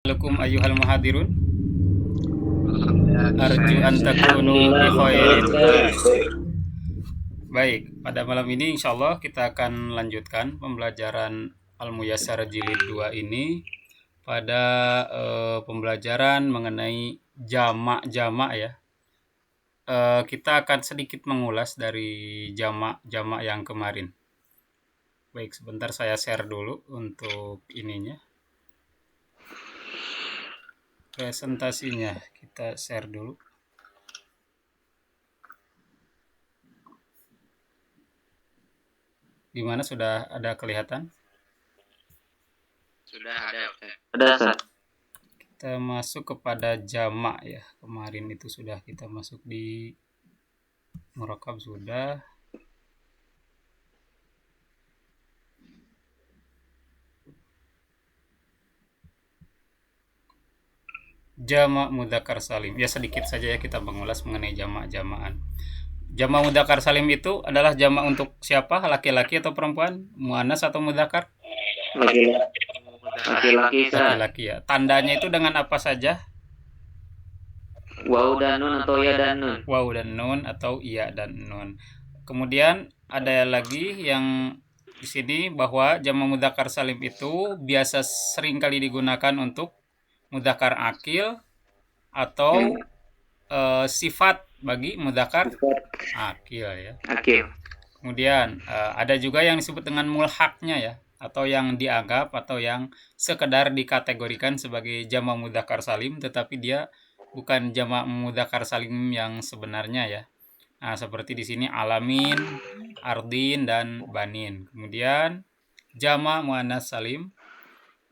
Lakum ayyuhal muhadirun, arju an takunu bi khairin. Baik, pada malam ini insya Allah kita akan lanjutkan pembelajaran Al-Muyassar Jilid 2 ini pada pembelajaran mengenai jamak-jamak ya. Kita akan sedikit mengulas dari jamak-jamak yang kemarin. Baik, sebentar saya share dulu untuk ininya. Presentasinya kita share dulu. Di mana sudah ada kelihatan? Sudah ada, Ustaz. Kita masuk kepada jamak ya. Kemarin itu sudah kita masuk di murakab sudah. Jamak mudzakkar salim. Ya sedikit saja ya kita mengulas mengenai jamak-jamakan. Jamak mudzakkar salim itu adalah jamak untuk siapa? Laki-laki atau perempuan? Muannas atau mudzakkar? Laki-laki, Laki-laki ya. Tandanya itu dengan apa saja? Waw dan nun atau ya dan nun. Waw dan nun atau iya dan nun. Kemudian ada lagi yang di sini bahwa jamak mudzakkar salim itu biasa sering kali digunakan untuk mudzakkar akil atau sifat bagi mudzakkar akil ya. Akil. Kemudian ada juga yang disebut dengan mulhaknya ya, atau yang dianggap atau yang sekedar dikategorikan sebagai jamak mudzakkar salim tetapi dia bukan jamak mudzakkar salim yang sebenarnya ya. Nah, seperti di sini alamin, ardin dan banin. Kemudian jamak muannas salim.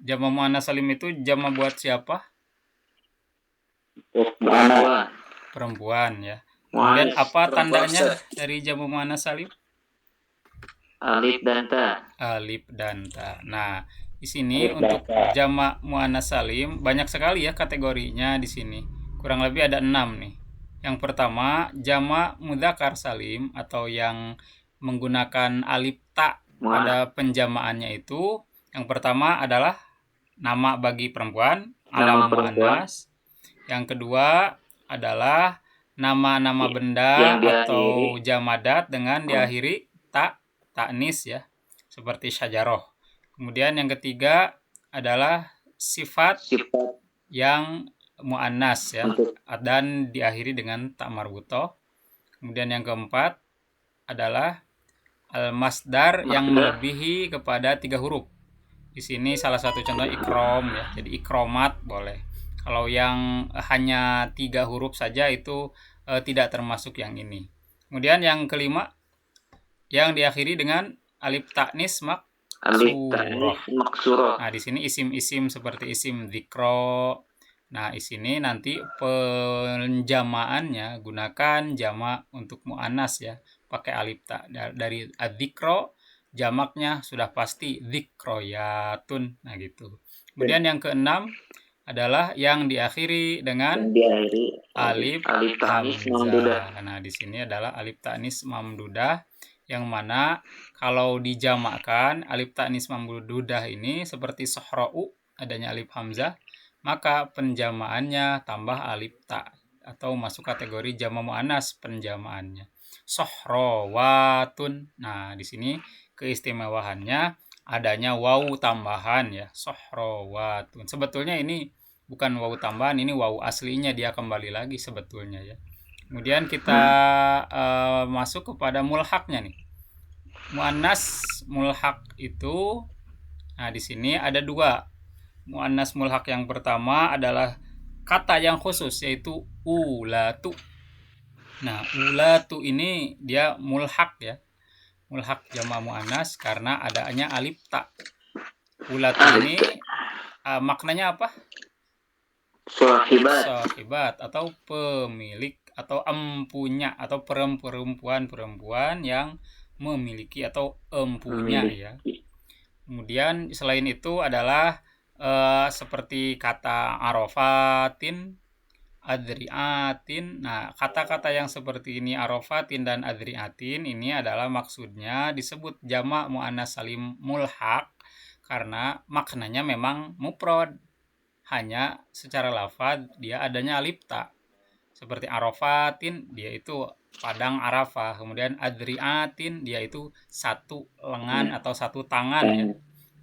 Jamak muannas salim itu jamak buat siapa? Perempuan ya. Kemudian apa tandanya dari jamak muannas salim? Alif dan ta. Alif dan ta. Nah, di sini untuk jamak muannas salim banyak sekali ya kategorinya di sini. Kurang lebih ada 6 nih. Yang pertama, jamak mudzakkar salim atau yang menggunakan alif ta pada penjamaannya itu yang pertama adalah nama bagi perempuan, alam muannas. Yang kedua adalah nama-nama benda atau jamadat dengan diakhiri ta, ta'nis ya, seperti syajaroh. Kemudian yang ketiga adalah sifat yang muannas ya, dan diakhiri dengan ta marbutoh. Kemudian yang keempat adalah al-masdar yang melebihi kepada 3 huruf. Di sini salah satu contoh ikrom ya, jadi ikromat boleh. Kalau yang hanya 3 huruf saja itu tidak termasuk yang ini. Kemudian yang kelima yang diakhiri dengan alif ta'nis maksurah. Nah, di sini isim-isim seperti isim dzikro. Nah, di sini nanti penjamaannya gunakan jamak untuk muannas ya, pakai alif ta. Dari adzikro jamaknya sudah pasti dzikroyatun. Nah, gitu. Kemudian yang keenam adalah yang diakhiri dengan alif hamzah. Nah, di sini adalah alif ta'nis mamdudah yang mana kalau dijamakkan alif ta'nis mamdudah ini seperti sohra'u adanya alif hamzah, maka penjamaannya tambah alif ta atau masuk kategori jamak muannas penjamaannya. Sohrawatun. Nah, di sini keistimewaannya adanya waw tambahan ya, sohrawatun. Sebetulnya ini bukan waw tambahan, ini waw aslinya, dia kembali lagi sebetulnya ya. Kemudian kita masuk kepada mulhaknya nih. Muannas mulhak itu, nah di sini ada 2. Muannas mulhak yang pertama adalah kata yang khusus yaitu ulatu. Nah, ulatu ini dia mulhak ya. Mulhak jamak muannas karena adanya alif ta. Ulatu ini maknanya apa? Sahibat atau pemilik atau empunya atau perempuan yang memiliki atau empunya ya. Kemudian selain itu adalah seperti kata arofatin, adriatin. Nah, kata-kata yang seperti ini arofatin dan adriatin ini adalah maksudnya disebut jamak muannas salim mulhaq karena maknanya memang mufrad. hanya secara lafaz dia adanya alif ta. Seperti Arafatin, dia itu padang Arafah. Kemudian Adriatin, dia itu satu lengan atau satu tangan ya.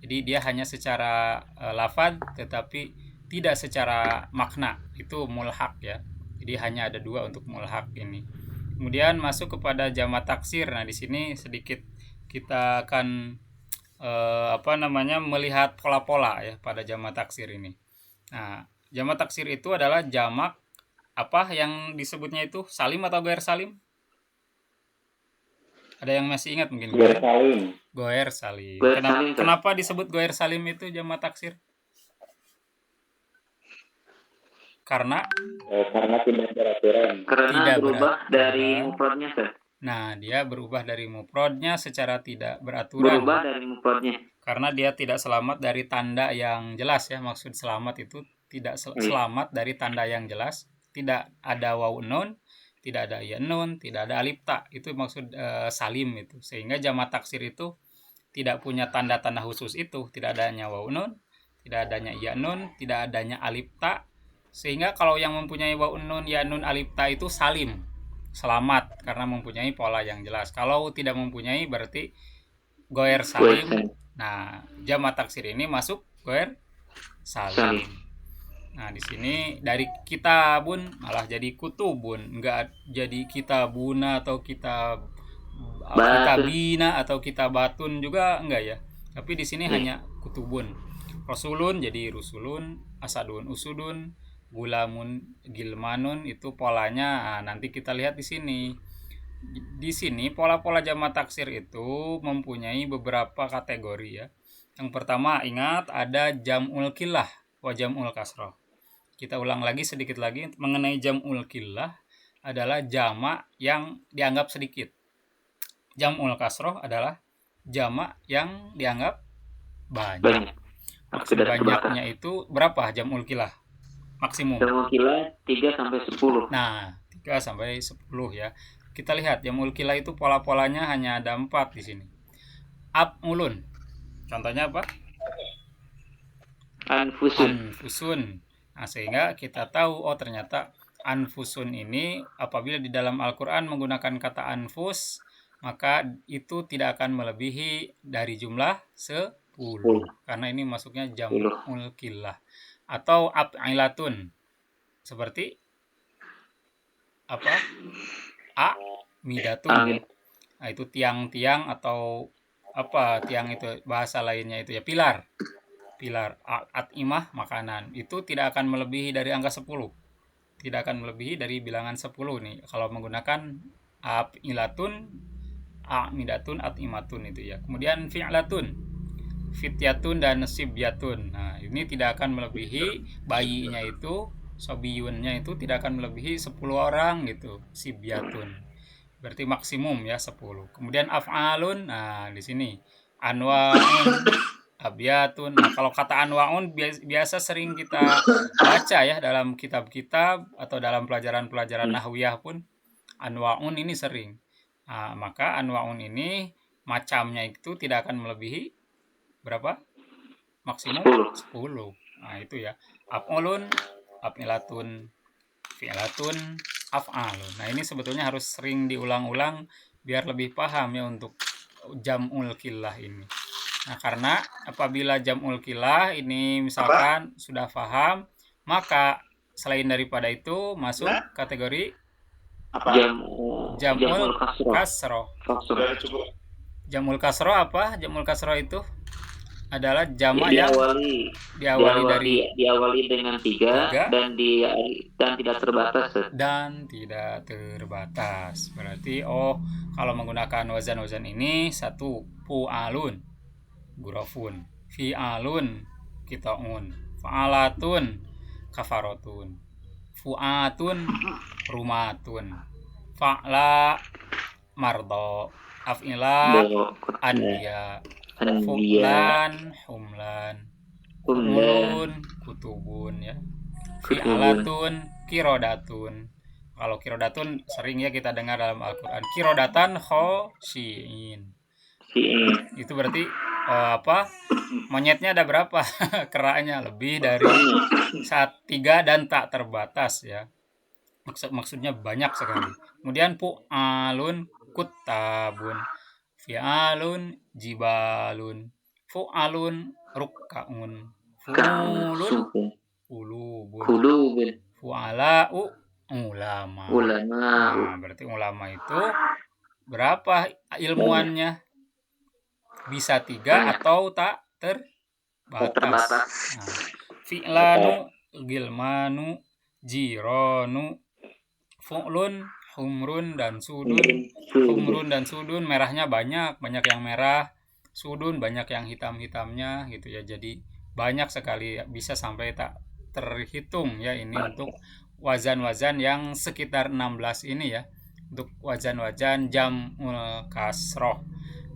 Jadi dia hanya secara lafaz tetapi tidak secara makna. Itu mulhaq ya. Jadi hanya ada dua untuk mulhaq ini. Kemudian masuk kepada jamak taksir. Nah, di sini sedikit kita akan melihat pola-pola ya pada jamak taksir ini. Nah, jamak taksir itu adalah jamak apa yang disebutnya itu salim atau goer salim? Ada yang masih ingat mungkin? Goer salim. Goer salim. Goer salim, Kenapa disebut goer salim itu jamak taksir? Karena tidak beraturan. Karena Tidak berubah beraturan. dari mufradnya, Ustaz. Nah, dia berubah dari mufradnya secara tidak beraturan. Berubah dari mufradnya. Karena dia tidak selamat dari tanda yang jelas ya. Maksud selamat itu tidak selamat dari tanda yang jelas. Tidak ada waw nun, tidak ada ya nun, tidak ada alif ta. Itu maksud salim itu. Sehingga jamak taksir itu tidak punya tanda-tanda khusus itu. Tidak adanya waw nun, tidak adanya ya nun, tidak adanya alif ta. Sehingga kalau yang mempunyai waw nun, ya nun, alif ta itu salim, selamat karena mempunyai pola yang jelas. Kalau tidak mempunyai berarti goer salim. Nah, jamak taksir ini masuk goer salim. Nah, di sini dari kitabun malah jadi kutubun, enggak jadi kitabuna atau kitabina atau kitabatun juga enggak ya. Tapi di sini hanya kutubun. Rasulun jadi rusulun, asadun usudun, gulamun gilmanun, itu polanya. Nah, nanti kita lihat di sini. Di sini pola-pola jamak taksir itu mempunyai beberapa kategori ya. Yang pertama ingat ada jam'ul qillah wa jam'ul kasrah. Kita ulang lagi sedikit lagi mengenai jam'ul qillah adalah jamak yang dianggap sedikit. Jam'ul kasrah adalah jamak yang dianggap banyak. Maksud banyaknya itu berapa jam'ul qillah? Maksimum. Jam'ul qillah 3 sampai 10. Nah, 3 sampai 10 ya. Kita lihat jam'ul qillah itu pola-polanya hanya ada 4 di sini. Af'ulun. Contohnya apa? Anfusun. Nah, sehingga kita tahu ternyata anfusun ini apabila di dalam Al-Qur'an menggunakan kata anfus, maka itu tidak akan melebihi dari jumlah 10 karena ini masuknya jam'ul qillah. Atau af'ilatun seperti apa? Midatun. Nah, itu tiang-tiang atau apa? Tiang itu bahasa lainnya itu ya pilar. At'imah makanan. Itu tidak akan melebihi dari angka 10. Tidak akan melebihi dari bilangan 10 nih kalau menggunakan af'ilatun, midatun, at'imatun itu ya. Kemudian fi'latun, fityatun dan sibyatun. Nah, ini tidak akan melebihi bayinya itu, sobiyunnya itu tidak akan melebihi 10 orang gitu, sibyatun. Berarti maksimum ya 10. Kemudian af'alun, nah di sini anwa'un, abyatun. Nah, kalau kata anwa'un biasa sering kita baca ya dalam kitab-kitab atau dalam pelajaran-pelajaran nahwiyah pun anwa'un ini sering. Nah, maka anwa'un ini macamnya itu tidak akan melebihi berapa? Maksimum 10. Nah, itu ya. Af'ulun, af'ilatun, fi'latun, af'alun. Nah, ini sebetulnya harus sering diulang-ulang biar lebih paham ya untuk jam'ul qillah ini. Nah, karena apabila jam'ul qillah ini misalkan sudah paham, maka selain daripada itu masuk kategori jam'ul kasroh. Jam'ul kasroh apa? Jam'ul kasroh itu adalah jamak yang diawali dengan 3 dan tidak terbatas. Dan tidak terbatas. Berarti kalau menggunakan wazan-wazan ini 1 fu'alun, gurafun, fi'alun, qita'un, fa'alatun, kafaratun, fu'atun, rumatun, fa'la, mardo, af'ila, anbiya, fu'lan, humlan, humlun, kutubun ya. Fi'alatun, kirodatun. Kalau kirodatun sering ya kita dengar dalam Al-Qur'an. Kirodatan khosyiin. Itu berarti monyetnya ada berapa? Keraknya lebih dari 3 dan tak terbatas ya. Maksudnya banyak sekali. Kemudian fu'alun kutabun, fi'alun jibalun, fu'alun rukkaun, fu'ulun ulubun, Kulubun. fu'ala'u ulama. Ulama. Nah, berarti ulama itu berapa ilmuannya? Bisa 3 Banyak. atau tak terbatas. Terbatas. Nah, fi'lanu gilmanu jironu fu'lun humrun dan sudun. Humrun dan sudun merahnya banyak yang merah, sudun banyak yang hitam-hitamnya gitu ya. Jadi banyak sekali, bisa sampai tak terhitung ya ini untuk wazan-wazan yang sekitar 16 ini ya. Untuk wazan-wazan jam'ul kasroh.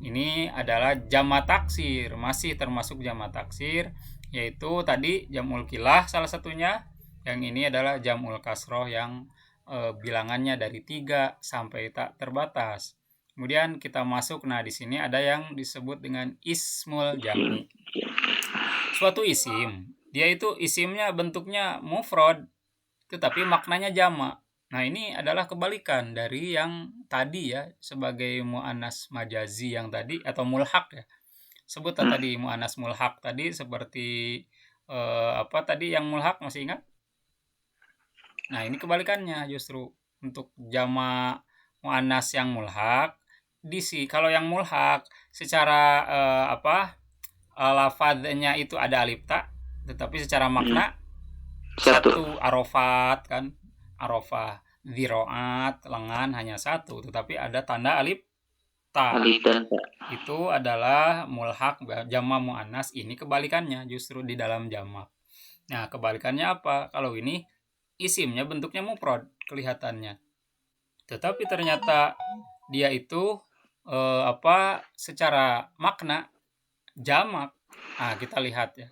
Ini adalah jamak taksir, masih termasuk jamak taksir, yaitu tadi jam'ul kilah salah satunya. Yang ini adalah jam'ul kasroh yang bilangannya dari 3 sampai tak terbatas. Kemudian kita masuk, nah di sini ada yang disebut dengan ismul jam'i. Suatu isim, dia itu isimnya bentuknya mufrad, tetapi maknanya jamak. Nah, ini adalah kebalikan dari yang tadi ya, sebagai mu'annas majazi yang tadi atau mulhaq ya. Sebut tadi mu'annas mulhaq tadi seperti apa tadi yang mulhaq, masih ingat? Nah, ini kebalikannya justru. Untuk jamak mu'annas yang mulhaq, kalau yang mulhaq secara lafadznya itu ada alif ta, tetapi secara makna satu. Arafat kan, arafah, dhiroat, lengan hanya satu, tetapi ada tanda alif ta. Itu adalah mulhaq jamak mu'annas. Ini kebalikannya justru di dalam jamak. Nah, kebalikannya apa? Kalau ini isimnya bentuknya mufrad kelihatannya, tetapi ternyata dia itu secara makna jamak. Nah, kita lihat ya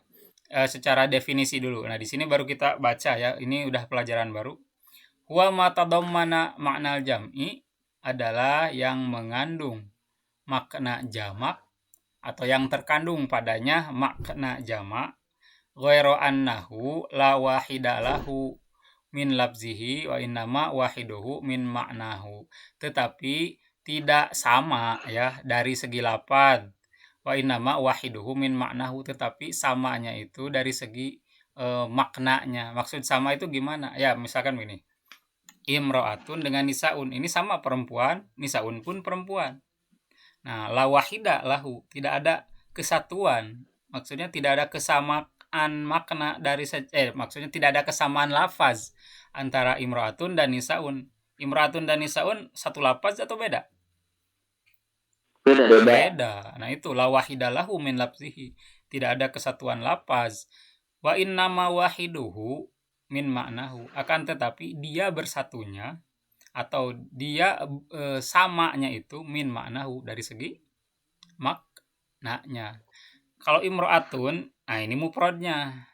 secara definisi dulu. Nah, di sini baru kita baca ya, ini udah pelajaran baru. Huwa ma tadammana ma'nal jam'i adalah yang mengandung makna jamak atau yang terkandung padanya makna jamak, ghairu annahu la wahida lahu min labzihi wa innama wahiduhu min maknahu. Tetapi tidak sama ya dari segi lafaz. Wa innama wahiduhu min maknahu, tetapi samanya itu dari segi maknanya. Maksud sama itu gimana? Ya, misalkan begini. Imro'atun dengan nisaun, ini sama perempuan, nisaun pun perempuan. Nah, la wahida lahu, tidak ada kesatuan. Maksudnya tidak ada kesamaan makna dari maksudnya tidak ada kesamaan lafaz antara imro'atun dan nisaun. Imro'atun dan nisaun satu lafaz atau beda? Beda. Nah, itu la wahida lahu min labzihi, tidak ada kesatuan lafaz. Wa innama wahiduhu min maknahu, akan tetapi dia bersatunya atau dia samanya itu min maknahu dari segi maknanya. Kalau imro'atun, nah ini mufradnya.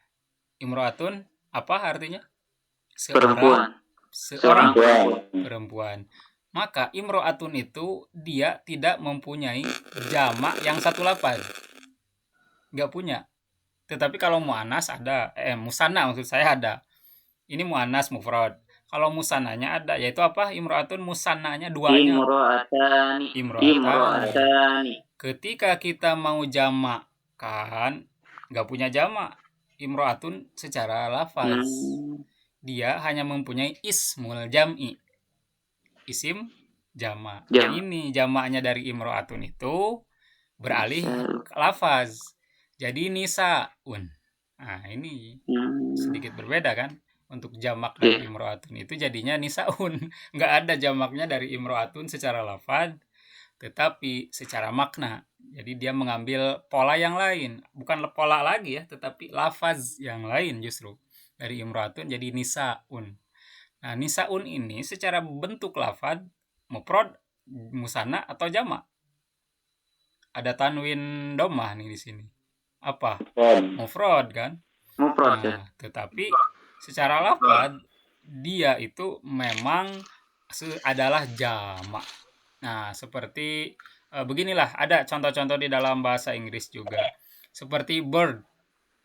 Imro'atun apa artinya? Seorang perempuan. Maka imro'atun itu dia tidak mempunyai jamak yang satu lafaz. Enggak punya. Tetapi kalau mu'annas ada, musanna maksud saya ada. Ini mu'annas mufrad. Kalau musannanya ada, yaitu apa? Imro'atun musannanya duanya. Imro'atani. Ketika kita mau jamak kan nggak punya jamak imro'atun secara lafaz. Dia hanya mempunyai ismul jam'i, isim jamak. Ini jamaknya dari imro'atun itu beralih lafaz jadi nisaun. Nah, ini sedikit berbeda kan. Untuk jamak dari imro'atun itu jadinya nisaun. Nggak ada jamaknya dari imro'atun secara lafaz, tetapi secara makna. Jadi dia mengambil pola yang lain, bukan pola lagi ya, tetapi lafaz yang lain justru. Dari imro'atun jadi nisaun. Nah, nisaun ini secara bentuk lafaz mufrad, musanna atau jamak? Ada tanwin dhammah nih di sini. Apa? Mufrad kan? Mufrad. Nah, tetapi secara lafaz dia itu memang adalah jamak. Nah, seperti Beginilah ada contoh-contoh di dalam bahasa Inggris juga. Seperti bird.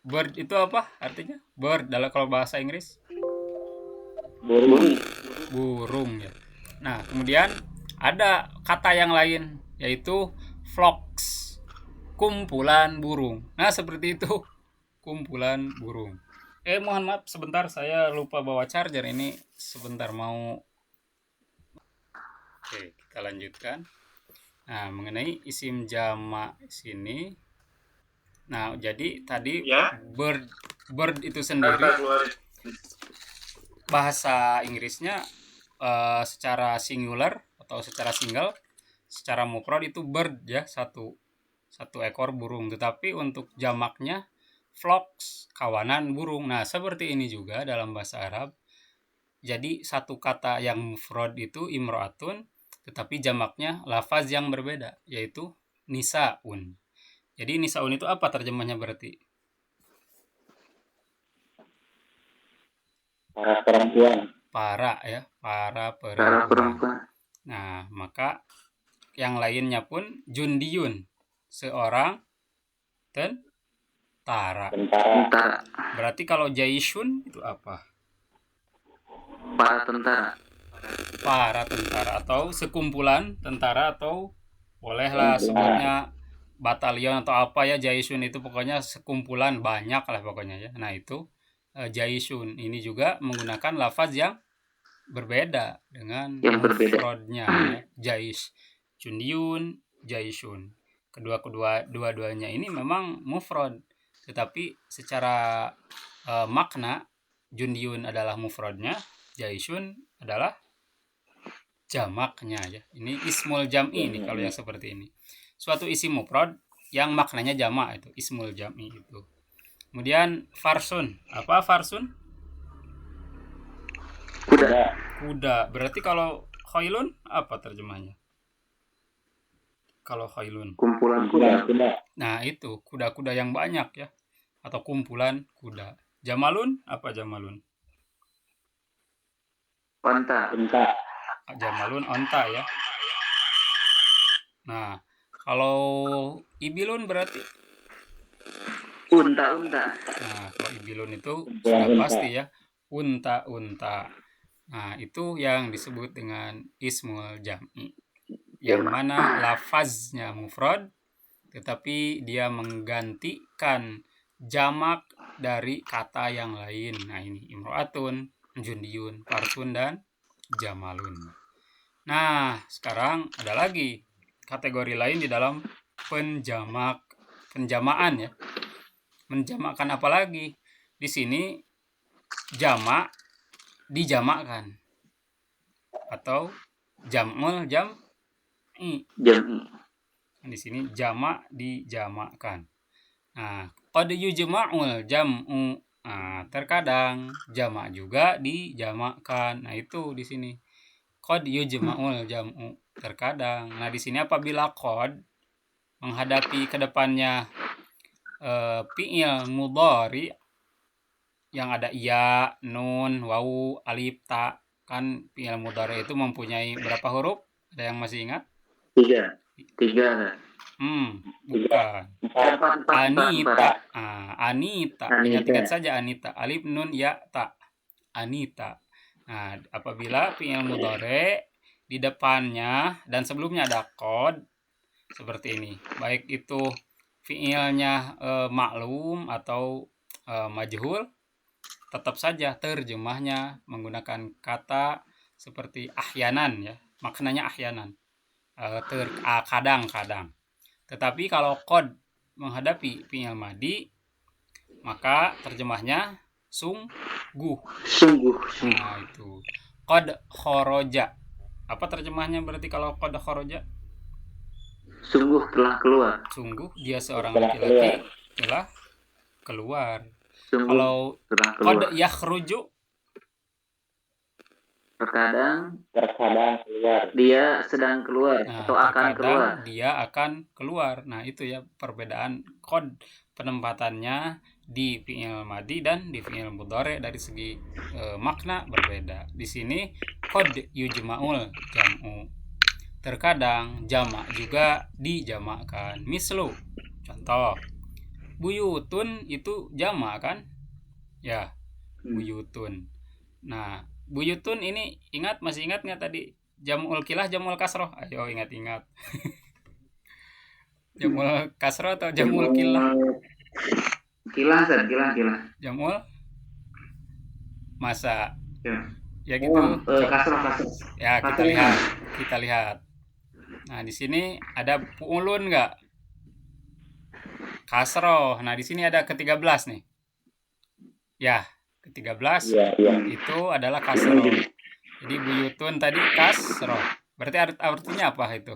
Bird itu apa artinya? Bird kalau bahasa Inggris burung, burung ya. Nah, kemudian ada kata yang lain yaitu flocks, kumpulan burung. Nah, seperti itu, kumpulan burung. Mohon maaf sebentar, saya lupa bawa charger ini. Sebentar mau. Oke, kita lanjutkan. Nah, mengenai isim jamak sini. Nah, jadi tadi bird itu sendiri bahasa Inggrisnya secara singular atau secara single, secara mufrad itu bird ya, satu ekor burung. Tetapi untuk jamaknya flocks, kawanan burung. Nah, seperti ini juga dalam bahasa Arab. Jadi satu kata yang mufrad itu imro'atun, tetapi jamaknya lafaz yang berbeda, yaitu nisaun. Jadi nisaun itu apa terjemahnya berarti? para perempuan, Para ya, para Para perempuan. perempuan. Nah, maka yang lainnya pun jundiyun, seorang tentara. Tentara. Berarti kalau jaishun itu apa? Para tentara. Para tentara atau sekumpulan tentara, atau bolehlah sebutnya batalion atau apa ya. Jaishun itu pokoknya sekumpulan, banyak lah pokoknya ya. Nah, itu jaishun. Ini juga menggunakan lafaz yang berbeda dengan mufradnya ya. Jaish, jundiyun, jaishun. Dua-duanya ini memang mufrad, tetapi secara makna jundiyun adalah mufradnya, jaishun adalah jamaknya ya. Ini ismul jam'i ini kalau yang seperti ini. Suatu isim mufrad yang maknanya jamak itu ismul jam'i itu. Kemudian farsun. Apa farsun? Kuda. Berarti kalau khailun apa terjemahnya? Kalau khailun kumpulan kuda. Nah, itu kuda-kuda yang banyak ya, atau kumpulan kuda. Jamalun apa jamalun? Onta. Jamalun onta ya. Nah, kalau ibilun berarti unta. Nah, kalau ibilun itu sudah pasti ya, unta. Nah, itu yang disebut dengan ismul jam'i, yang mana lafaznya mufrad tetapi dia menggantikan jamak dari kata yang lain. Nah, ini imro'atun, jundiyun, farsun, dan jamalun. Nah, sekarang ada lagi kategori lain di dalam penjamaan ya. Menjamakkan apa lagi? Di sini jamak dijamakkan atau jam'ul jam'i. Di sini jamak dijamakkan. Nah, qad yujma'ul jam'u. Nah, terkadang jamak juga dijamakkan. Nah, itu di sini. Qad yujma'ul jam'u. Terkadang. Nah, di sini apabila qad menghadapi kedepannya fi'il mudhari yang ada ya, nun, wawu, alif, ta. Kan fi'il mudhari itu mempunyai berapa huruf? Ada yang masih ingat? 3. Bukan. Anita. Anita. Ingat saja Anita. Alif, nun, ya, ta. Anita. Nah, apabila fi'il mudhari di depannya dan sebelumnya ada qad seperti ini, baik itu fi'ilnya maklum atau majhul, tetap saja terjemahnya menggunakan kata seperti ahyanan ya. Maknanya ahyanan. Kadang-kadang. Tetapi kalau qad menghadapi fi'il madi, maka terjemahnya sungguh. Nah, itu. Qad kharaja. Apa terjemahnya berarti kalau qad kharaja? Sungguh telah keluar. Sungguh dia seorang laki-laki telah keluar. Kalau qad yakhruju, terkadang keluar. Dia sedang keluar atau akan keluar. Dia akan keluar. Nah, itu ya perbedaan qad penempatannya di fi'il madi dan di fi'il mudhari dari segi makna berbeda. Di sini qad yujma'ul jam'u. terkadang jamak juga dijamakkan. Mislu, contoh, buyutun itu jamak kan? Ya, buyutun. Nah, buyutun ini masih ingat nggak tadi? Jamul kilah, jamul kasroh. Ayo ingat-ingat. Jamul kasroh atau jamul kilah? Kilah. Jamul masa ya gitu. Kasroh. Ya, kita lihat. Nah, di sini ada pu'ulun nggak? Kasroh. Nah, di sini ada ke-13 nih. Ya, ke-13 itu adalah kasroh. Jadi buyutun tadi kasroh. Berarti artinya apa itu?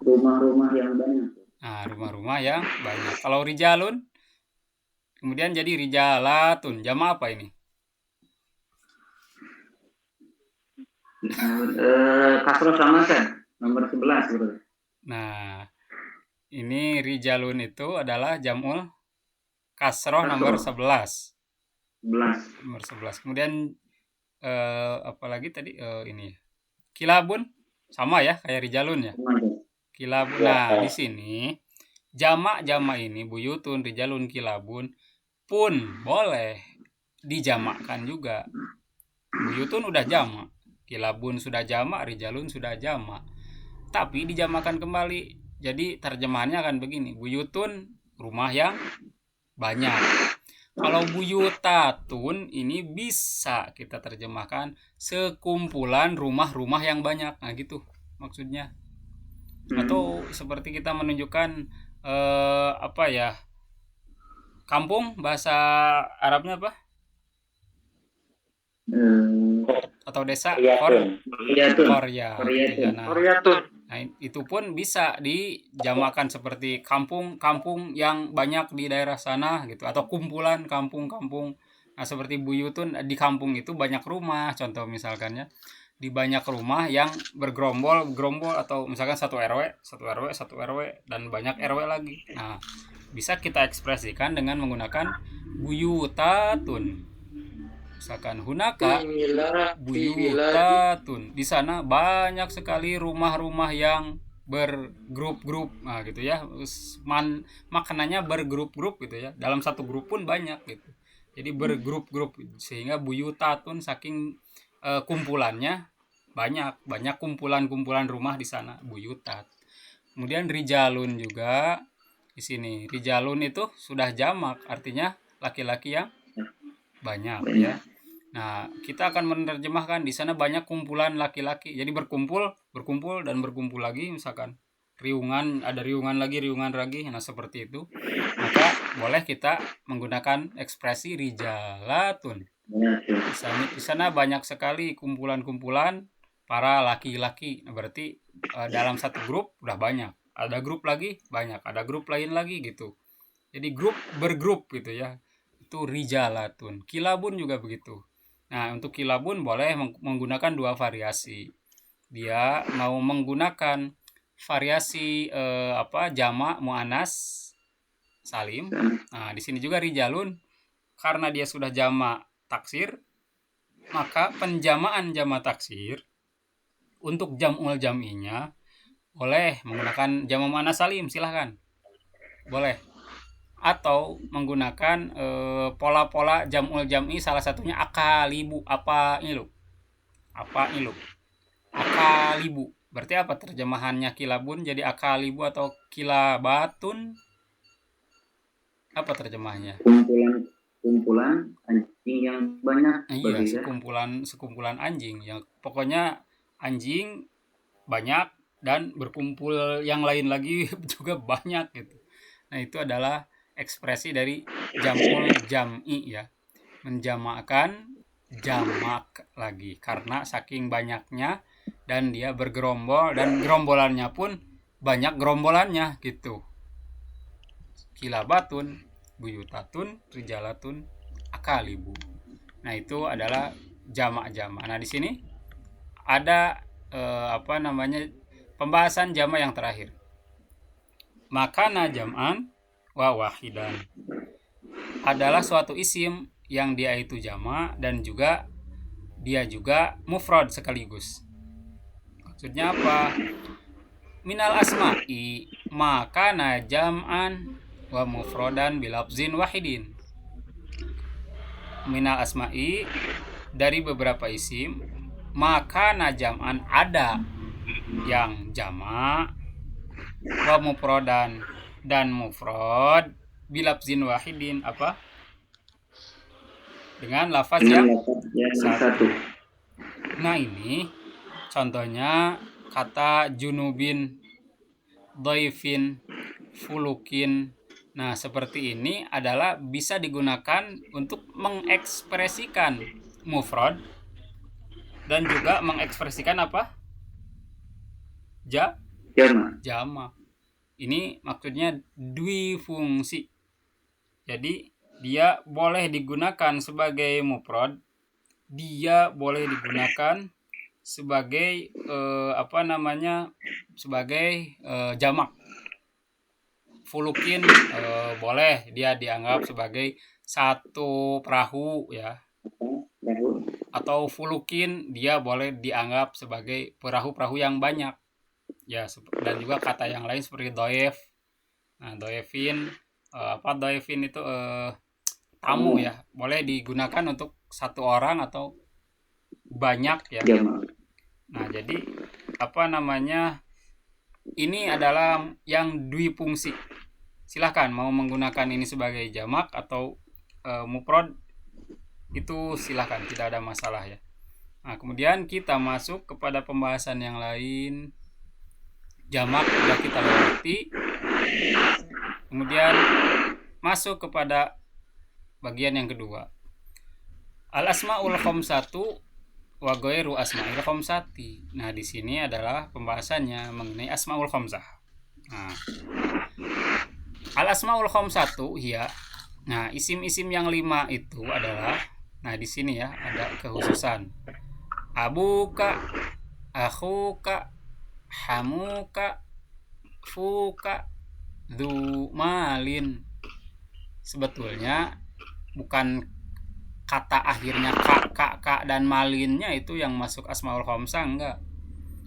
Rumah-rumah yang banyak. Nah, rumah-rumah yang banyak. Kalau rijalun, kemudian jadi rijalatun. Jamak apa ini? Kasroh sama kan? Nomor 11 gitu. Nah, ini rijalun itu adalah jamul kasroh nomor 11. Nomor 11. Kemudian apalagi tadi ini kilabun sama ya kayak rijalun ya. Kilabun. Nah, di sini jamak ini buyutun, rijalun, kilabun pun boleh dijamakkan juga. Buyutun udah jamak, kilabun sudah jamak, rijalun sudah jamak. Tapi dijamakkan kembali. Jadi terjemahannya akan begini, buyutun rumah yang banyak. Kalau buyutatun ini bisa kita terjemahkan sekumpulan rumah-rumah yang banyak. Nah gitu maksudnya. Atau seperti kita menunjukkan apa ya, kampung bahasa Arabnya apa? Atau desa Koryatun. Nah, itu pun bisa dijamakan seperti kampung-kampung yang banyak di daerah sana gitu, atau kumpulan kampung-kampung. Nah, seperti buyutun, di kampung itu banyak rumah, contoh misalkannya di banyak rumah yang bergerombol atau misalkan satu RW dan banyak RW lagi. Nah, bisa kita ekspresikan dengan menggunakan buyutatun. Misalkan hunaka buyutatun, di sana banyak sekali rumah-rumah yang bergrup-grup. Nah gitu ya, makanannya bergrup-grup gitu ya, dalam satu grup pun banyak gitu, jadi bergrup-grup sehingga buyutatun saking kumpulannya banyak kumpulan rumah di sana, buyutat. Kemudian rijalun juga di sini, rijalun itu sudah jamak, artinya laki-laki yang banyak ya. Nah, kita akan menerjemahkan di sana banyak kumpulan laki-laki. Jadi berkumpul dan berkumpul lagi, misalkan riungan, ada riungan lagi. Nah, seperti itu. Maka boleh kita menggunakan ekspresi rijalatun. Di sana banyak sekali kumpulan para laki-laki. Nah, berarti dalam satu grup udah banyak. Ada grup lagi banyak, ada grup lain lagi gitu. Jadi bergrup gitu ya. Itu rijalatun. Kilabun juga begitu. Nah, untuk kilabun boleh menggunakan dua variasi. Dia mau menggunakan variasi jamak muannas salim. Nah, di sini juga rijalun, karena dia sudah jamak taksir, maka penjamaan jamak taksir untuk jam'ul jam'inya boleh menggunakan jamak muannas salim, silahkan. Boleh. Atau menggunakan pola-pola jam'ul jam'i, salah satunya akalibu. Apa ilu? Akalibu. Berarti apa terjemahannya kilabun jadi akalibu atau kilabatun? Apa terjemahannya? Kumpulan anjing yang banyak. Iya, sekumpulan anjing. Yang pokoknya anjing banyak dan berkumpul yang lain lagi juga banyak gitu. Nah, itu adalah ekspresi dari jam'ul jam'i ya, menjamakkan jamak lagi karena saking banyaknya dan dia bergerombol, dan gerombolannya pun banyak gerombolannya gitu. Kilabatun, buyutatun, rijalatun, akalibu. Nah, itu adalah jamak-jamak. Nah, di sini ada pembahasan jamak yang terakhir. Makana jam'an wa wahidan adalah suatu isim yang dia itu jamak dan dia juga mufrad sekaligus. Maksudnya apa? Minal asma'i maka jam'an wa mufrodan bilafzin wahidin. Minal asma'i dari beberapa isim, maka jam'an ada yang jamak, wa mufrodan dan mufrod bilafzin wahidin apa? Dengan lafaz yang satu. Nah, ini contohnya kata junubin, doifin, fulukin. Nah, seperti ini adalah bisa digunakan untuk mengekspresikan mufrad dan juga mengekspresikan apa? Jama. Ini maksudnya dwifungsi. Jadi dia boleh digunakan sebagai mufrad, dia boleh digunakan sebagai sebagai jamak. Fulukin boleh dia dianggap sebagai satu perahu ya. Atau fulukin dia boleh dianggap sebagai perahu-perahu yang banyak. Ya, dan juga kata yang lain seperti doef. Nah, doefin doefin itu tamu ya. Boleh digunakan untuk satu orang atau banyak ya. Nah, jadi ini adalah yang dwifungsi. Silahkan mau menggunakan ini sebagai jamak atau mufrad, itu silahkan, tidak ada masalah ya. Nah, kemudian kita masuk kepada pembahasan yang lain. Jamak sudah kita lewati. Kemudian masuk kepada bagian yang kedua. Al-asmaul khamsatu wa ghairu asma'il khamsati. Nah, di sini adalah pembahasannya mengenai asmaul khamsah. Nah, al-asmaul khamsatu hiya. Nah, isim-isim yang 5 itu adalah, nah di sini ya ada kekhususan. Abuka, akhuka, hamuka, fuka, dzu malin. Sebetulnya bukan kata akhirnya kak dan malinnya itu yang masuk asmaul khamsah, enggak.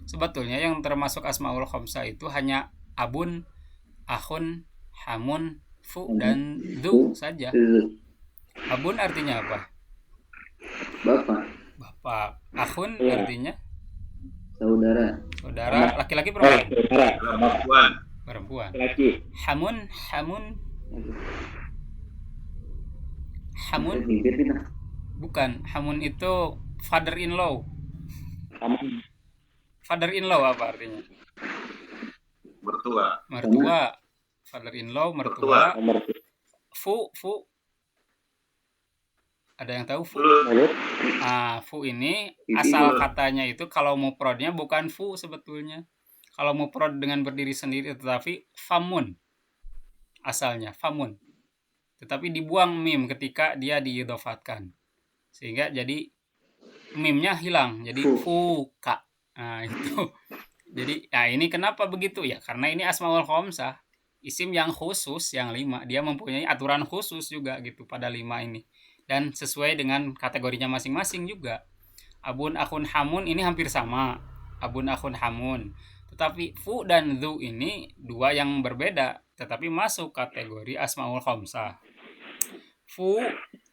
Sebetulnya yang termasuk asmaul khamsah itu hanya abun, akhun, hamun, fu dan dzu saja. Abun artinya apa? Bapak. Akhun artinya saudara. Laki-laki perempuan. Laki. Hamun bukan. Hamun itu father in law. Father in law apa artinya? Mertua. Father in law, mertua. Fu. Ada yang tahu fu? Fu ini asal katanya itu kalau mufradnya bukan fu sebetulnya. Kalau mufrad dengan berdiri sendiri, tetapi famun. Asalnya famun. Tetapi dibuang mim ketika dia diidhofatkan. Sehingga jadi mimnya hilang, jadi fuka. Nah, itu. Jadi, ini kenapa begitu ya? Karena ini asmaul khamsah, isim yang khusus, yang 5. Dia mempunyai aturan khusus juga gitu pada 5 ini. Dan sesuai dengan kategorinya masing-masing juga. Abun, akhun, hamun ini hampir sama. Abun, akhun, hamun. Tetapi fu dan dzu ini dua yang berbeda, tetapi masuk kategori asmaul khamsah. Fu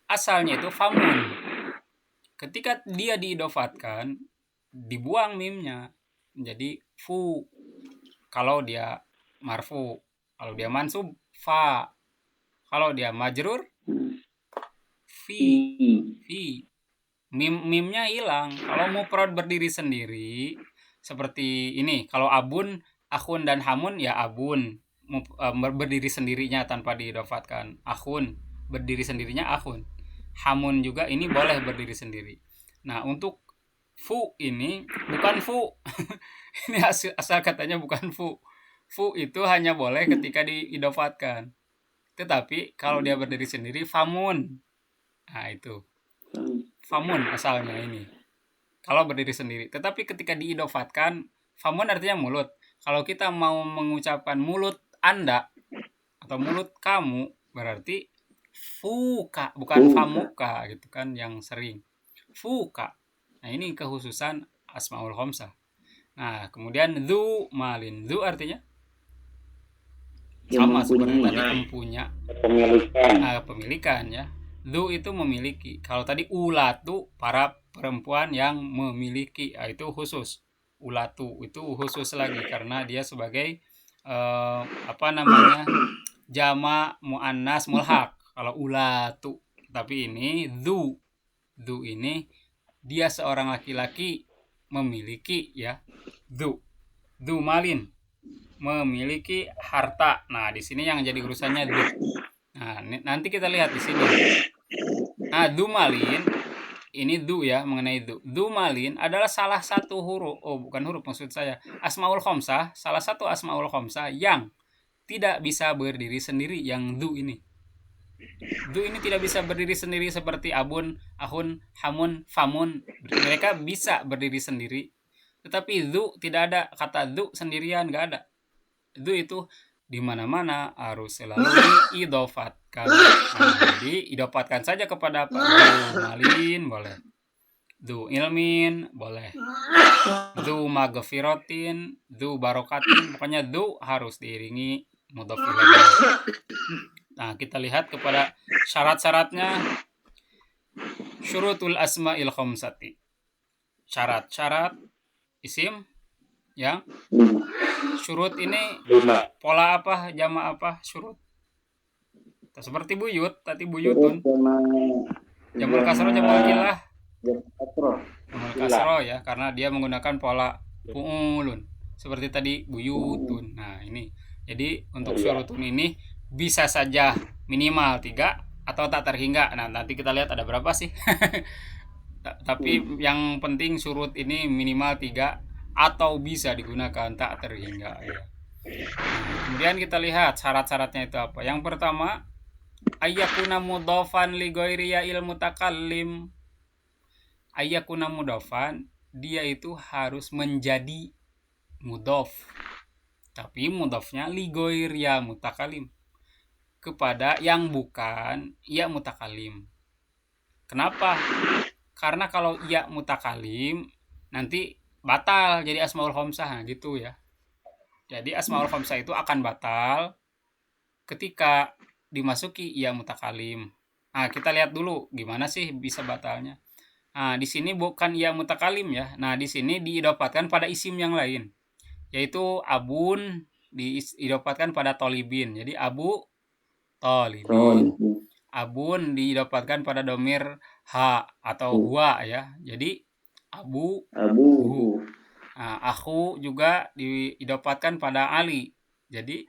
asalnya itu famun. Ketika dia diidhofatkan, dibuang mimnya menjadi fu. Kalau dia marfu, kalau dia mansub fa, kalau dia majrur fi. Mimnya hilang. Kalau mufrad berdiri sendiri seperti ini, kalau abun, akhun dan hamun ya abun berdiri sendirinya tanpa diidhofatkan. Akhun berdiri sendirinya akhun. Hamun juga ini boleh berdiri sendiri. Nah, untuk fu ini bukan fu. Ini asal katanya bukan fu. Fu itu hanya boleh ketika diidhofatkan. Tetapi kalau dia berdiri sendiri famun. Nah, itu. Famun asalnya ini. Kalau berdiri sendiri. Tetapi ketika diidhofatkan, famun artinya mulut. Kalau kita mau mengucapkan mulut Anda atau mulut kamu, berarti fuka, bukan famuka gitu kan yang sering. Fuka. Nah, ini kekhususan asmaul khamsah. Nah, kemudian dzu malin. Dzu artinya Yang sama seperti mempunyai. tadi empunya. Kepemilikan. Kepemilikan ya. Dzu itu memiliki. Kalau tadi ulatu para perempuan yang memiliki, itu khusus. Ulatu itu khusus lagi karena dia sebagai jama muannas mulhaq. Kalau ulatu. Tapi ini dzu ini dia seorang laki-laki memiliki ya. Dzu malin memiliki harta. Nah, di sini yang jadi urusannya dzu. Nah, nanti kita lihat di sini. Nah, dzu malin ini dzu ya, mengenai dzu. Dzu malin adalah salah satu huruf, bukan huruf maksud saya, asmaul khamsah, salah satu asmaul khamsah yang tidak bisa berdiri sendiri, yang dzu ini. Dzu ini tidak bisa berdiri sendiri seperti abun, ahun, hamun, famun. Mereka bisa berdiri sendiri. Tetapi dzu tidak ada, kata dzu sendirian nggak ada. Dzu itu di mana-mana harus selalu diidofatkan. Jadi idofatkan saja kepada apa? Dzu malin boleh, dzu ilmin boleh, dzu magfirotin, dzu barokatin. Pokoknya dzu harus diiringi mudhof ilaih. Nah, kita lihat kepada syarat-syaratnya. Syurutul asma'il khamsati. Syarat-syarat isim yang syurut ini 5. pola apa, jama apa syurut? Seperti buyut, tadi buyutun. Jamal kasro, jamal kilah. Jamal kasro ya, karena dia menggunakan pola fu'ulun. Seperti tadi buyutun. Nah, ini. Jadi untuk syurutun ini bisa saja minimal 3 atau tak terhingga. Nah, nanti kita lihat ada berapa sih. Tapi yang penting syurut ini minimal 3 atau bisa digunakan tak terhingga ya. Kemudian kita lihat syarat-syaratnya itu apa. Yang pertama, ayyakuna mudhofan li ghairi ya'il mutakallim. Ayyakuna mudhofan, dia itu harus menjadi mudhof. Tapi mudhofnya li ghairi ya mutakallim, kepada yang bukan ya mutakalim. Kenapa? Karena kalau ya mutakalim nanti batal jadi asmaul khamsah gitu ya. Jadi asmaul khamsah itu akan batal ketika dimasuki ya mutakalim. Nah, kita lihat dulu gimana sih bisa batalnya. Nah, di sini bukan ya mutakalim ya. Nah, di sini diidopatkan pada isim yang lain, yaitu abun diidopatkan pada tolibin. Jadi abu tolibin. Abun didapatkan pada domir ha atau huwa ya. Jadi abu. Nah, aku juga didapatkan pada ali. Jadi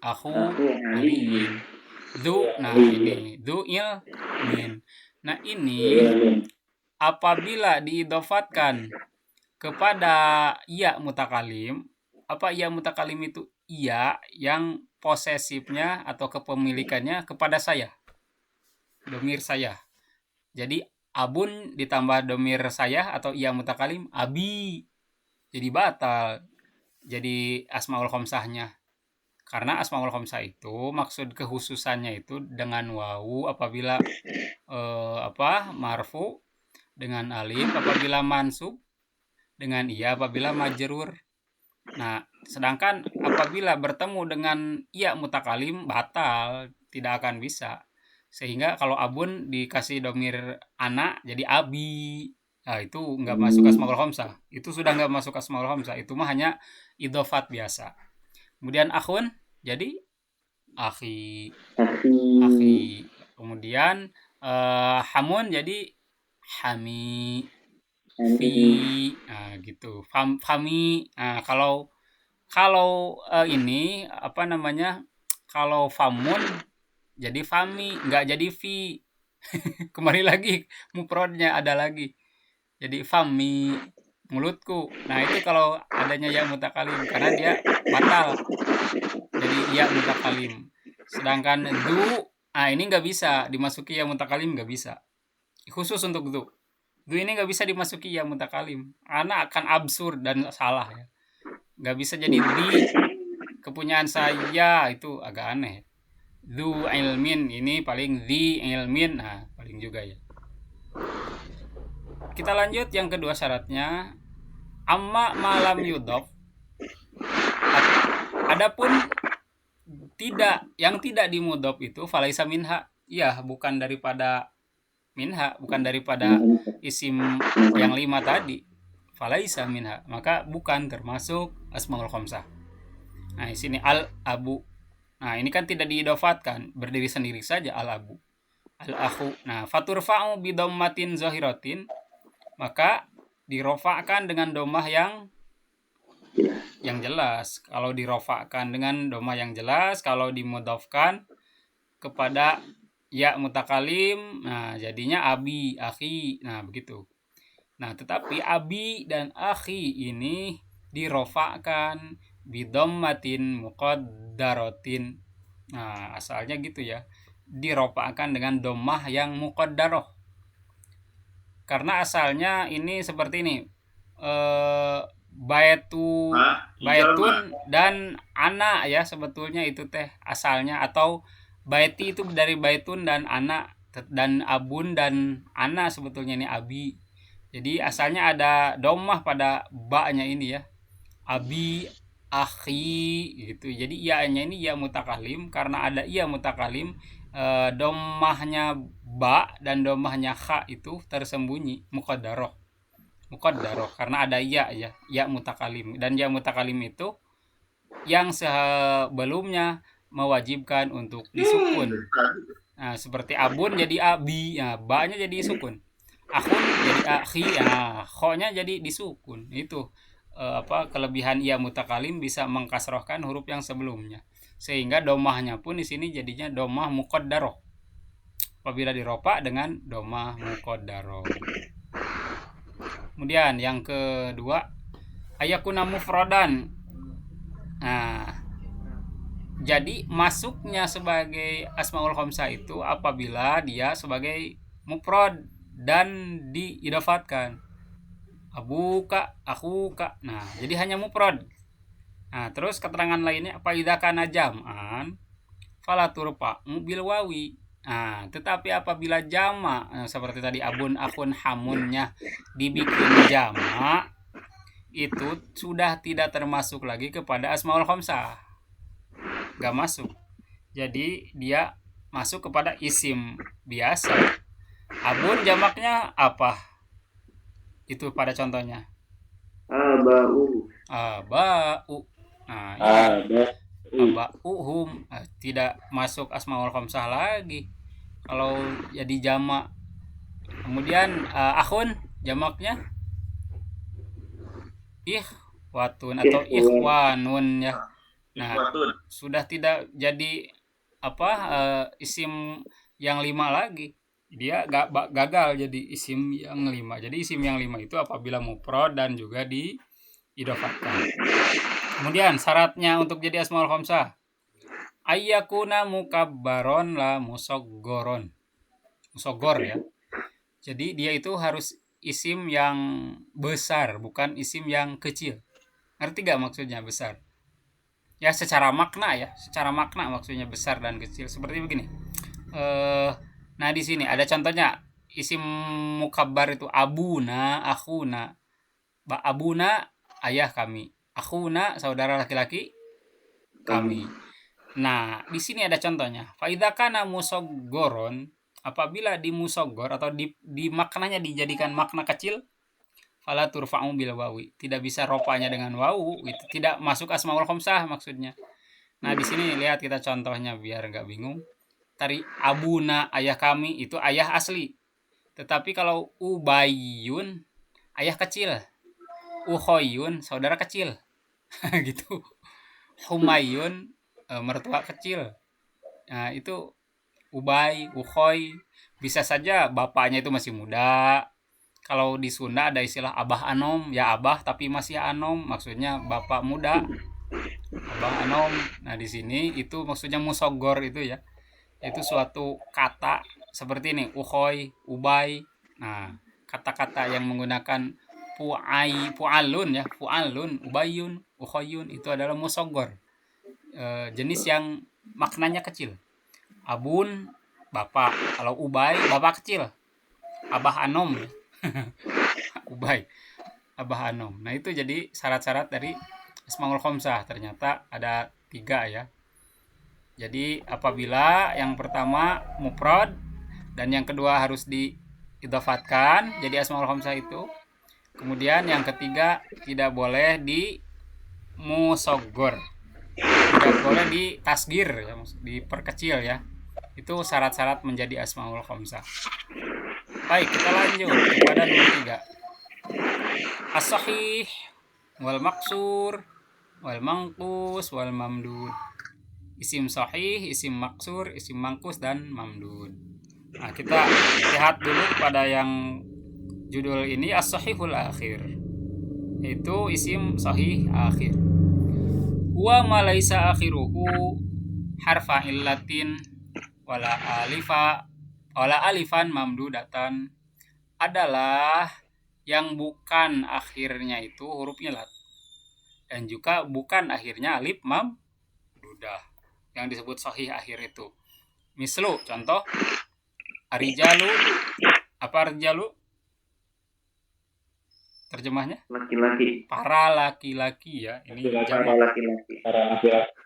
aku aliin. Dzu, nah ini dzu ilmin. Nah, ini apabila diidofatkan kepada ya mutakalim, apa ya mutakalim itu? Iya yang posesifnya atau kepemilikannya kepada saya, domir saya. Jadi abun ditambah domir saya atau iya mutakalim abi, jadi batal jadi asmaul khamsahnya. Karena asmaul khamsah itu maksud kekhususannya itu dengan wawu apabila marfu, dengan alif apabila mansub, dengan iya apabila majrur. Nah, sedangkan apabila bertemu dengan ya mutakalim batal, tidak akan bisa. Sehingga kalau abun dikasih domir anak jadi abi. Nah, itu nggak masuk asmaul khamsah. Itu sudah nggak masuk asmaul khamsah. Itu mah hanya idhofat biasa. Kemudian akhun jadi akhi. Kemudian hamun jadi hami. Fi, nah gitu. Fami. Nah, kalau ini apa namanya? Kalau famun jadi fami, nggak jadi fi. Kembali lagi mufradnya ada lagi. Jadi fami, mulutku. Nah, itu kalau adanya ya mutakalim karena dia batal. Jadi ya mutakalim. Sedangkan du, ini nggak bisa dimasuki ya mutakalim, nggak bisa. Khusus untuk du. Du ini nggak bisa dimasuki ya mutakalim karena akan absurd dan salah ya. Nggak bisa jadi di kepunyaan saya, itu agak aneh. Du ilmin ini paling di ilmin, nah paling juga ya. Kita lanjut yang kedua syaratnya, Amma malam yudhof, adapun yang tidak dimudhof itu falaisa minha, ya bukan daripada minha, bukan daripada isim yang 5 tadi, falaisa minha, maka bukan termasuk asmaul khamsah. Nah, di sini al abu. Nah, ini kan tidak diidofatkan, berdiri sendiri saja al abu. Al akhu. Nah, faturfa'u bi dhammatin zahiratin, maka dirofakkan dengan domah yang jelas. Kalau dirofakkan dengan domah yang jelas, kalau dimudhofkan kepada ya mutakalim, nah jadinya abi, akhi. Nah, begitu. Nah, tetapi abi dan akhi ini dirofakkan bidhammatin muqaddaratin. Nah, asalnya gitu ya. Dirofakkan dengan domah yang muqaddarah. Karena asalnya ini seperti ini. Baitun dan ana ya, sebetulnya itu teh asalnya, atau baiti itu dari baitun dan ana, dan abun dan ana sebetulnya ini abi. Jadi asalnya ada domah pada ba-nya ini ya. Abi, akhi gitu. Jadi ya-nya ini ya mutakalim, karena ada ya mutakalim, domahnya ba dan domahnya kha itu tersembunyi, muqaddarah karena ada ya mutakalim, dan ya mutakalim itu yang sebelumnya mewajibkan untuk disukun. Nah, seperti abun jadi abi, ya ba-nya jadi sukun, akhun jadi akhi, ya kho-nya jadi disukun. Itu kelebihan ya mutakalim, bisa mengkasrohkan huruf yang sebelumnya, sehingga domahnya pun di sini jadinya domah muqaddarah apabila diropa dengan domah muqaddarah. Kemudian yang kedua, ayakuna mufradan. Nah, jadi masuknya sebagai asmaul khamsah itu apabila dia sebagai mufrad dan diidafatkan. Abuka, akhuka. Nah, jadi hanya mufrad. Nah, terus keterangan lainnya, apa idza kana jam'an fala turfa'u bil wawi. Nah, tetapi apabila jama, seperti tadi abun, akhun, hamunnya dibikin jama, itu sudah tidak termasuk lagi kepada asmaul khamsah. Gak masuk. Jadi dia masuk kepada isim biasa. Abun jamaknya apa? Itu pada contohnya. Abau. Nah, abauhum, tidak masuk asmaul khamsah lagi kalau jadi jamak. Kemudian akhun jamaknya ikhwatun atau ikhwanun ya. Nah, sudah tidak jadi isim yang 5 lagi. Dia gagal jadi isim yang 5. Jadi isim yang 5 itu apabila mufrad dan juga diidofatkan. Kemudian syaratnya untuk jadi asmaul khamsah, ayyakuna mukabbaron la musoggoron. Musoggor ya. Jadi dia itu harus isim yang besar, bukan isim yang kecil. Ngerti gak maksudnya besar? Ya secara makna maksudnya besar dan kecil. Seperti begini. Nah, di sini ada contohnya isim mukabbar itu abuna, akhuna. Abuna ayah kami, akhuna saudara laki-laki kami. Nah, di sini ada contohnya. Fa idza kana musoggoron, apabila di musoggor atau di maknanya dijadikan makna kecil, fala turfa'u bil wawi, tidak bisa ropanya dengan wawu, itu tidak masuk asmaul khamsah maksudnya. Nah, di sini lihat kita contohnya biar enggak bingung. Tadi abuna ayah kami itu ayah asli. Tetapi kalau ubayun ayah kecil, ukhoyun saudara kecil. Gitu. Humayun mertua kecil. Nah, itu ubay, ukhoy, bisa saja bapaknya itu masih muda. Kalau di Sunda ada istilah abah anom, ya abah tapi masih anom, maksudnya bapak muda. Abah anom. Nah, di sini itu maksudnya musoggor itu ya. Itu suatu kata seperti ini, ukhoy, ubay. Nah, kata-kata yang menggunakan pu'alun ya, pu'alun, ubayun, ukhoyun itu adalah musoggor. Jenis yang maknanya kecil. Abun bapak, kalau ubay bapak kecil. Abah anom. Ubay. Abah Anom. Nah itu jadi syarat-syarat dari Asmaul Khamsah, ternyata ada 3 ya. Jadi apabila yang pertama mufrad dan yang kedua harus diidhafatkan jadi Asmaul Khamsah itu. Kemudian yang ketiga tidak boleh di musoggor, tidak boleh di tasgir ya, diperkecil ya. Itu syarat-syarat menjadi Asmaul Khamsah. Baik, kita lanjut kepada nomor 3. As-sahih wal maksur wal mangkus wal mamdud. Isim sahih, isim maksur, isim mangkus dan mamdud. Nah, kita lihat dulu pada yang judul ini as-sahihul akhir, yaitu isim sahih akhir. Huwa ma laisa akhiruhu harfa illatin wala alifan mamdudatan, adalah yang bukan akhirnya itu huruf illat dan juga bukan akhirnya alif mamdudah yang disebut sahih akhir itu. Mislu, contoh arijalu, apa arijalu terjemahnya? Laki-laki. Para laki-laki ya, ini jamak. Laki-laki.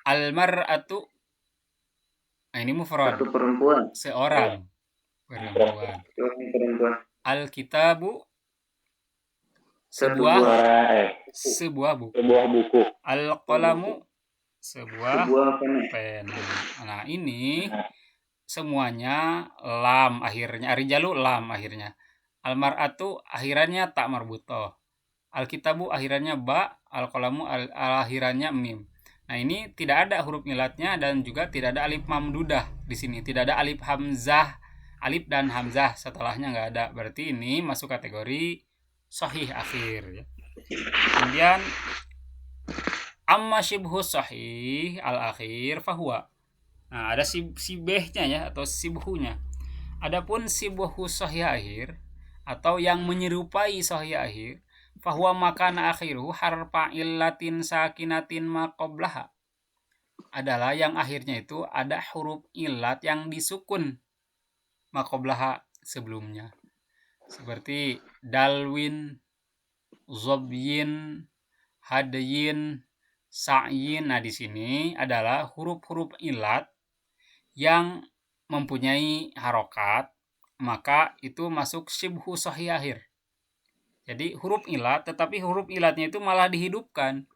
Almar'atu, nah ini mufrad, Satu perempuan. seorang perempuan. Alkitabu, sebuah buku. Al-qalamu, sebuah pena. Nah ini semuanya lam akhirnya. Arijalu lam akhirnya. Almar'atu akhirannya tak marbutoh. Alkitabu akhirannya ba. Al-qalamu akhirannya mim. Nah ini tidak ada huruf illatnya dan juga tidak ada alif mamdudah di sini. Tidak ada alif hamzah, alif dan hamzah setelahnya nggak ada. Berarti ini masuk kategori sahih akhir ya. Kemudian amma shibhu sahih al-akhir fahuwa. Nah, ada sibehnya ya atau sibhunya. Adapun sibhu sahih akhir atau yang menyerupai sahih akhir, fahuwa makana akhiru harfa illatin sakinatin ma qablaha, adalah yang akhirnya itu ada huruf illat yang disukun ma qablaha sebelumnya. Seperti dalwin, zobyin, hadyin, sa'yin. Nah, di sini adalah huruf-huruf illat yang mempunyai harokat, maka itu masuk syibhu sahih akhir. Jadi huruf illat, tetapi huruf illatnya itu malah dihidupkan.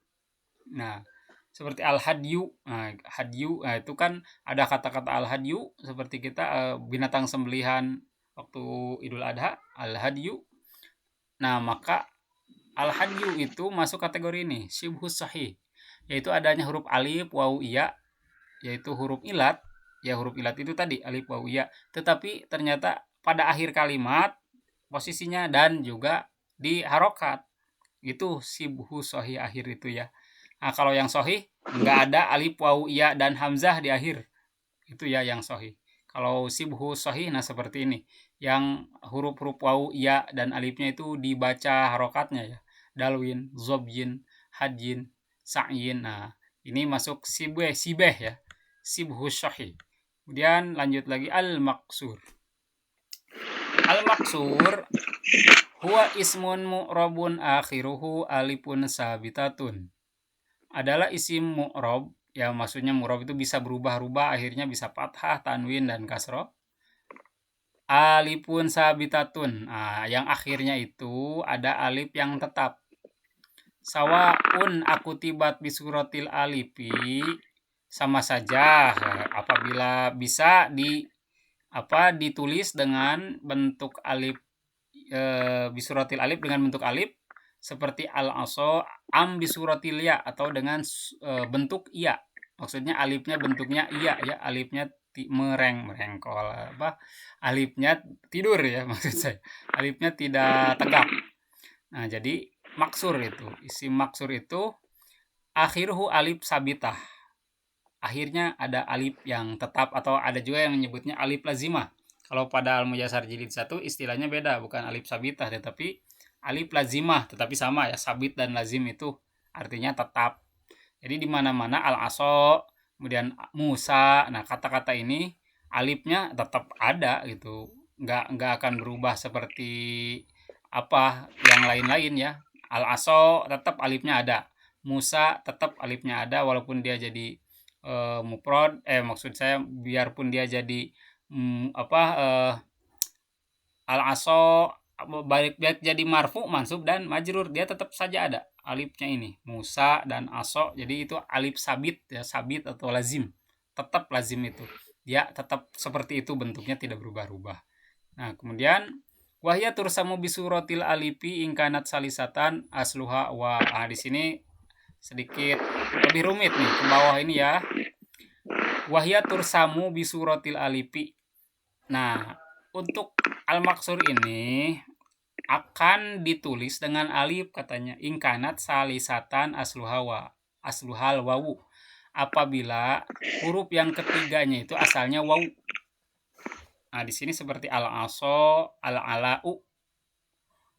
Nah, seperti al-hadyu. Nah, hadyu, nah itu kan ada kata-kata al-hadyu seperti kita binatang sembelihan waktu Idul Adha, al-hadyu. Nah, maka al-hadyu itu masuk kategori ini, syibhu sahih, yaitu adanya huruf alif, waw, iya, yaitu huruf illat. Ya, huruf illat itu tadi alif, waw, iya, tetapi ternyata pada akhir kalimat posisinya dan juga di harokat. Itu syibhu sahih akhir itu ya. Nah, kalau yang sahih nggak ada alif, waw, iya dan hamzah di akhir. Itu ya yang sahih. Kalau syibhu sahih, nah seperti ini, yang huruf-huruf waw, iya dan alifnya itu dibaca harokatnya ya. Dalwin, zobyin, hadyin, sa'yin. Nah, ini masuk sibeh ya. Syibhu sahih. Kemudian lanjut lagi al-maksur. Al-maksur huwa ismun mu'rabun akhiruhu alifun sabitatun. Adalah isim mu'rab, ya maksudnya mu'rab itu bisa berubah-ubah, akhirnya bisa fathah, tanwin dan kasroh. Alifun sabitatun. Nah, yang akhirnya itu ada alif yang tetap. Sawaun akutibat bisuratil alifi, sama saja apabila bisa ditulis dengan bentuk alif, bisuratil alif dengan bentuk alif seperti al-aso am bisuratil ya, atau dengan bentuk iya. Maksudnya alifnya bentuknya iya ya, alifnya merengkol, alifnya tidur ya maksud saya. Alifnya tidak tegak. Nah, jadi maksur itu, isim maksur itu akhiruhu alif sabitah. Akhirnya ada alif yang tetap, atau ada juga yang menyebutnya alif lazimah. Kalau pada Al-Mujassar jilid 1 istilahnya beda, bukan alif sabitah tetapi alif lazimah, tetapi sama ya, sabit dan lazim itu artinya tetap. Jadi di mana-mana al-aso, kemudian Musa, nah kata-kata ini alifnya tetap ada gitu. Nggak akan berubah seperti apa yang lain-lain ya. Al-aso tetap alifnya ada. Musa tetap alifnya ada walaupun dia jadi mufrad, maksud saya biarpun dia jadi al-aso baik jadi marfu, mansub dan majrur, dia tetap saja ada alifnya ini. Musa dan aso, jadi itu alif sabit ya, sabit atau lazim. Tetap lazim itu. Dia tetap seperti itu bentuknya, tidak berubah-ubah. Nah, kemudian wahya tursamu bisuratil alifi ingkanat salisatan asluha wa. Nah, di sini sedikit lebih rumit nih ke bawah ini ya. Wahya tursamu bisuratil alifi. Nah, untuk al-maksur ini akan ditulis dengan alif katanya. Ingkanat salisatan asluhal wawu. Apabila huruf yang ketiganya itu asalnya wawu. Nah, di sini seperti al-aso, al-ala'u.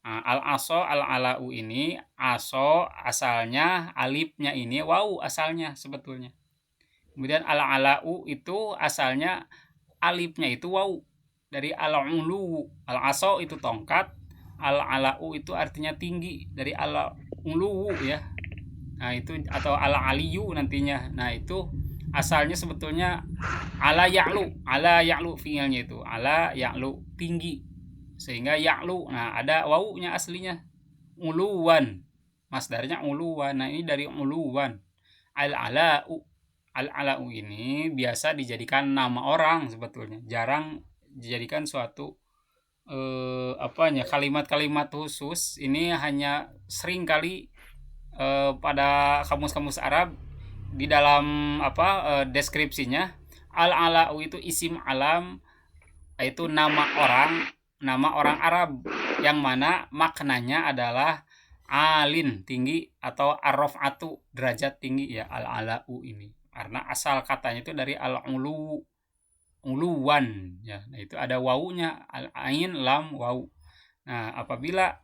Nah, al-aso, al-ala'u ini, aso asalnya alifnya ini wawu asalnya sebetulnya. Kemudian al-ala'u itu asalnya alifnya itu wawu. Dari al-ulu. Al-aso itu tongkat, al-ala'u itu artinya tinggi, dari al-ulu ya. Nah, itu atau al-aliyu nantinya. Nah, itu asalnya sebetulnya ala ya'lu fi'ilnya itu. Ala ya'lu, tinggi. Sehingga ya'lu. Nah, ada wawunya aslinya. Uluwan. Masdarnya uluwan. Nah, ini dari uluwan. Al-ala'u ini biasa dijadikan nama orang sebetulnya. Jarang dijadikan suatu kalimat-kalimat khusus. Ini hanya sering kali pada kamus-kamus Arab di dalam deskripsinya, al-ala'u itu isim alam, yaitu nama orang Arab yang mana maknanya adalah alin, tinggi, atau ar-raf'atu, derajat tinggi ya, al-ala'u ini. Karena asal katanya itu dari al-ulu, uluwan ya. Nah, itu ada wawunya, al-ain lam wawu. Nah, apabila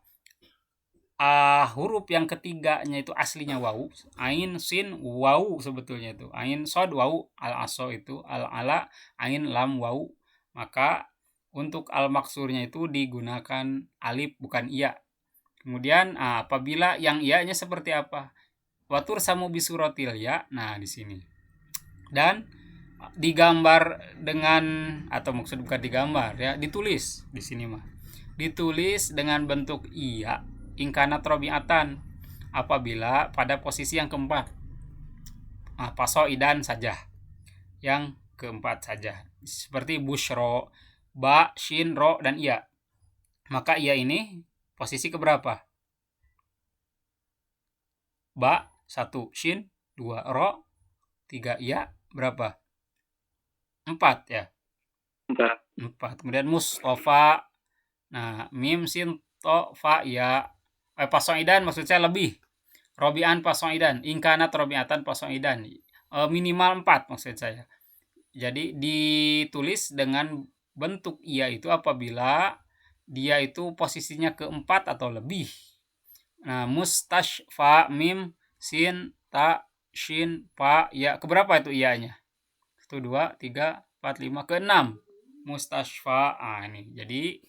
huruf yang ketiganya itu aslinya wawu, ain sin wawu sebetulnya itu, ain sod wawu, al-aso itu, al-ala ain lam wawu, maka untuk al-maksurnya itu digunakan alif bukan iya. Kemudian apabila yang iya-nya seperti apa? Watur samu bisuratil ya. Nah, di sini. Dan digambar dengan, atau maksud bukan digambar ya, ditulis di sini mah. Ditulis dengan bentuk iya ingkanat robiatan apabila pada posisi yang keempat. Pasoidan saja. Yang keempat saja. Seperti bushro, ba, shin, ro, dan iya. Maka iya ini posisi keberapa? Ba 1, shin 2, ro 3, iya berapa? 4 ya. 4. Kemudian mustofa. Nah, mim, sin, to, fa, ya. Pasoidan maksud saya lebih. Robian pasoidan. Ingkanat robiatan pasoidan. Minimal 4 maksud saya. Jadi ditulis dengan bentuk iya itu apabila dia itu posisinya keempat atau lebih. Nah, mustashfa, mim, sin, ta, shin, fa, ya. Keberapa itu iyanya? 1, 2, 3, 4, 5, ke-6. Mustashfa. Ini. Jadi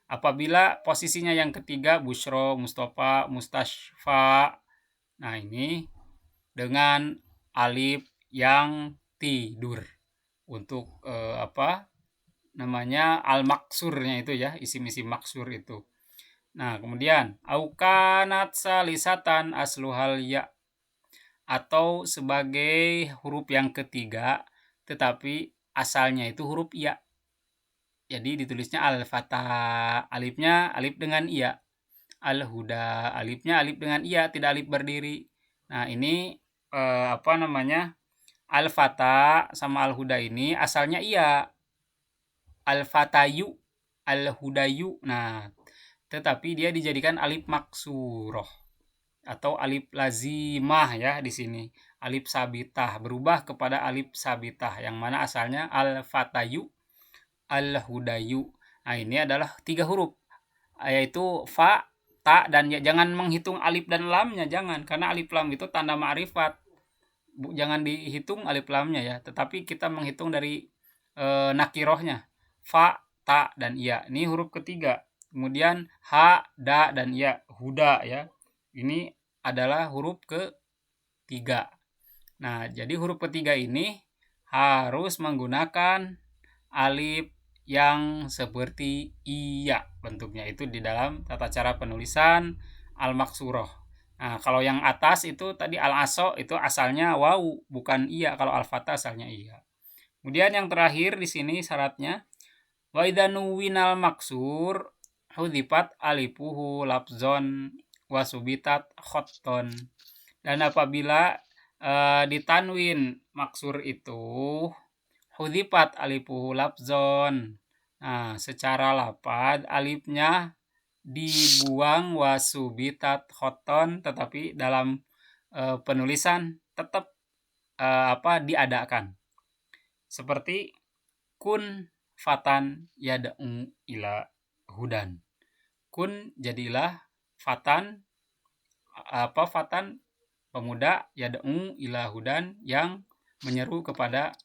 apabila posisinya yang ketiga, bushro, mustafa, mustashfa. Nah, ini dengan alif yang tidur. Untuk al-maksurnya itu ya, isim-isim maksur itu. Nah, kemudian aukanat salisatan asluhal ya, atau sebagai huruf yang ketiga tetapi asalnya itu huruf ya. Jadi ditulisnya al-fatah, alifnya alif dengan iya. Al-huda, alifnya alif dengan iya, tidak alif berdiri. Nah, ini al-fatah sama al-huda ini asalnya iya. Al-fatayu, al-hudayu. Nah, tetapi dia dijadikan alif maksuroh atau alif lazimah ya di sini. Alif sabitah berubah kepada alif sabitah yang mana asalnya al-fatayu, al-hudayu. Nah, ini adalah 3 huruf, yaitu fa, ta, dan ya. Jangan menghitung alif dan lamnya, jangan, karena alif lam itu tanda ma'rifat. Jangan dihitung alif lamnya ya, tetapi kita menghitung dari nakirohnya. Fa, ta, dan ya. Ini huruf ketiga. Kemudian ha, da, dan ya, huda ya. Ini adalah huruf ketiga. Nah, jadi huruf ketiga ini harus menggunakan alif yang seperti iya bentuknya itu di dalam tata cara penulisan al-maksurah. Nah, kalau yang atas itu tadi al-aso itu asalnya waw, bukan iya. Kalau al-fatah asalnya iya. Kemudian yang terakhir di sini syaratnya wa idza nuwinal maksur hudifat alifuhu lafzon wa subitat khotton. Dan apabila ditanwin maksur itu hudifat alifuhu lafzon. Nah, secara lapad alifnya dibuang wasubitat khoton, tetapi dalam penulisan tetap diadakan. Seperti kun fatan yad'u ila hudan. Kun jadilah fatan fatan pemuda yad'u ila hudan yang menyeru kepada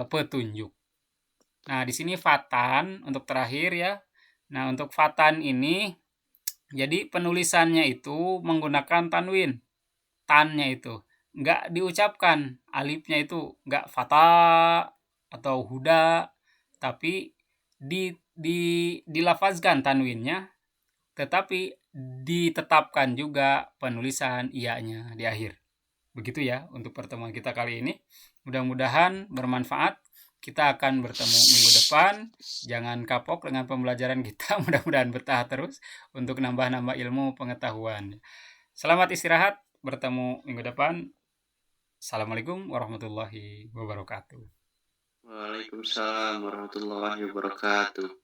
petunjuk. Nah, di sini fatan untuk terakhir ya. Nah, untuk fatan ini jadi penulisannya itu menggunakan tanwin. Tannya itu enggak diucapkan, alifnya itu enggak fata atau huda, tapi dilafazkan tanwinnya, tetapi ditetapkan juga penulisan iya-nya di akhir. Begitu ya untuk pertemuan kita kali ini. Mudah-mudahan bermanfaat. Kita akan bertemu minggu depan. Jangan kapok dengan pembelajaran kita. Mudah-mudahan betah terus untuk nambah-nambah ilmu pengetahuan. Selamat istirahat. Bertemu minggu depan. Assalamualaikum warahmatullahi wabarakatuh. Waalaikumsalam warahmatullahi wabarakatuh.